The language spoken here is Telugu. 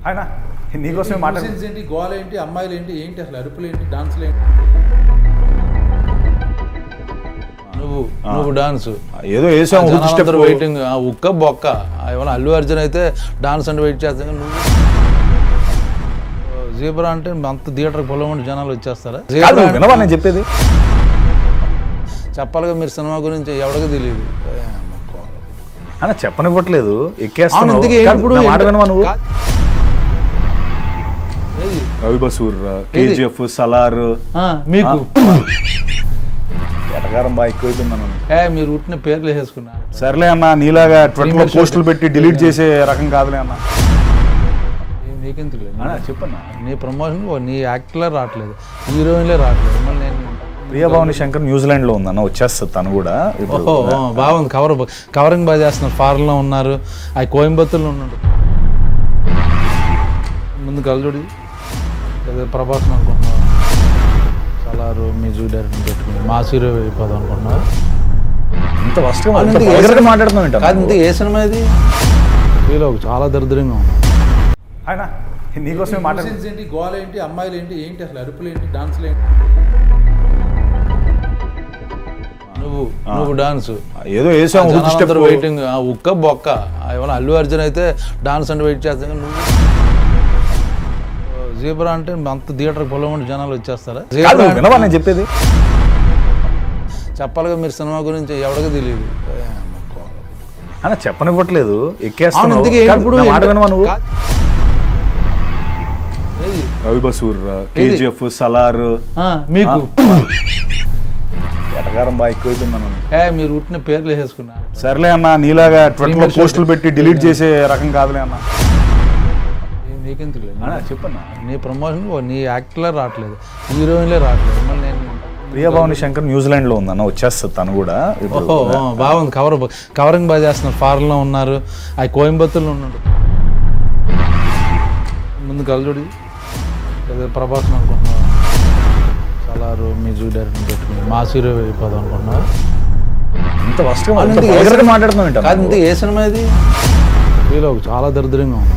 ఆయన నీకోసమే మాట ఏంటి, గోల ఏంటి, అమ్మాయిలు ఏంటి, ఏంటి అసలు అరుపులు ఏంటి, డాన్సులు ఏంటి? నువ్వు డాన్స్ ఏదో వేసాము వెయిటింగ్ ఉక్క బొక్క ఏమన్నా అల్లు అర్జున్ అయితే డాన్స్ అంటే వెయిట్ చేస్తాను. నువ్వు జీబ్రా అంటే అంత థియేటర్ పొలం జనాలు వచ్చేస్తారా? వినవా నేను చెప్పేది? చెప్పాలిగా మీరు సినిమా గురించి ఎవరికి తెలియదు అన్న, చెప్పనివ్వట్లేదు. ఎక్కేస్తాను మాట వినవా నువ్వు? రవి బసూర్, కేజీఎఫ్, సలార్ మీకు ఎటగారం బాగా ఎక్కువైపోయిందన్న. మీరు ఉట్టిన పేర్లు వేసుకున్నారు. సర్లే అన్న, నీలాగా ట్విట్టర్లో పోస్టులు పెట్టి డిలీట్ చేసే రకం కాదులే అన్న. నీకెందుకు చెప్పన్నా, నీ ప్రమోషన్ నీ యాక్టర్లే రావట్లేదు, హీరోయిన్లే రావట్లేదు. మళ్ళీ నేను ప్రియభావని శంకర్ న్యూజిలాండ్లో ఉందన్న, వచ్చేస్తుంది తను కూడా. బాగుంది, కవరింగ్ బాగా చేస్తున్నారు. ఫారెన్లో ఉన్నారు, అది కోయంబత్తూర్లో ఉన్నాడు. ముందు కలజోడి ప్రభాసం అనుకుంటున్నారు, సలారు మ్యూజిక్ డైరెక్టర్ పెట్టుకుని మాస్ హీరో అయిపోదాం అనుకుంటున్నారు. ఇంత వస్తుగా మాట్లాడుతున్నాం. కాదు, ఇంత ఏ సినిమా ఇది? హీరో చాలా దరిద్రంగా ఉంది. ఆయన నీకోసమే మాట ఏంటి, గోల ఏంటి, అమ్మాయిలు ఏంటి, ఏంటి అసలు అరుపులు ఏంటి, డాన్సులు ఏంటి? నువ్వు డాన్స్ ఏదో వేసాము వెయిటింగ్ ఉక్క బొక్క ఏమన్నా అల్లు అర్జున్ అయితే డాన్స్ అంటే వెయిట్ చేస్తాను. నువ్వు జీబ్రా అంటే అంత థియేటర్ పొలం జనాలు వచ్చేస్తారా? వినవా నేను చెప్పేది? చెప్పాలిగా మీరు సినిమా గురించి ఎవరికి తెలియదు అన్న, చెప్పనివ్వట్లేదు. ఎక్కేస్తాను మాట వినవా నువ్వు? రవి బసూర్, కేజీఎఫ్, సలార్ మీకు ఎటగారం బాగా ఎక్కువైపోయిందన్న. మీరు ఉట్టిన పేర్లు వేసుకున్నారు. సర్లే అన్న, నీలాగా ట్విట్టర్లో పోస్టులు పెట్టి డిలీట్ చేసే రకం కాదులే అన్న. నీకెందుకు చెప్పన్నా, నీ ప్రమోషన్ నీ యాక్టర్లే రావట్లేదు, హీరోయిన్లే రావట్లేదు. మళ్ళీ నేను ప్రియభావని శంకర్ న్యూజిలాండ్లో ఉందన్న, వచ్చేస్తుంది తను కూడా. బాగుంది, కవరింగ్ బాగా చేస్తున్నారు. ఫారెన్లో ఉన్నారు, అది కోయంబత్తూర్లో ఉన్నాడు. ముందు కలజోడి ప్రభాసం అనుకుంటున్నారు, సలారు మ్యూజిక్ డైరెక్టర్ పెట్టుకుని మాస్ హీరో అయిపోదాం అనుకుంటున్నారు. ఇంత వస్తుగా మాట్లాడుతున్నాం. కాదు, ఇంత ఏ సినిమా ఇది? హీరో చాలా దరిద్రంగా ఉంది.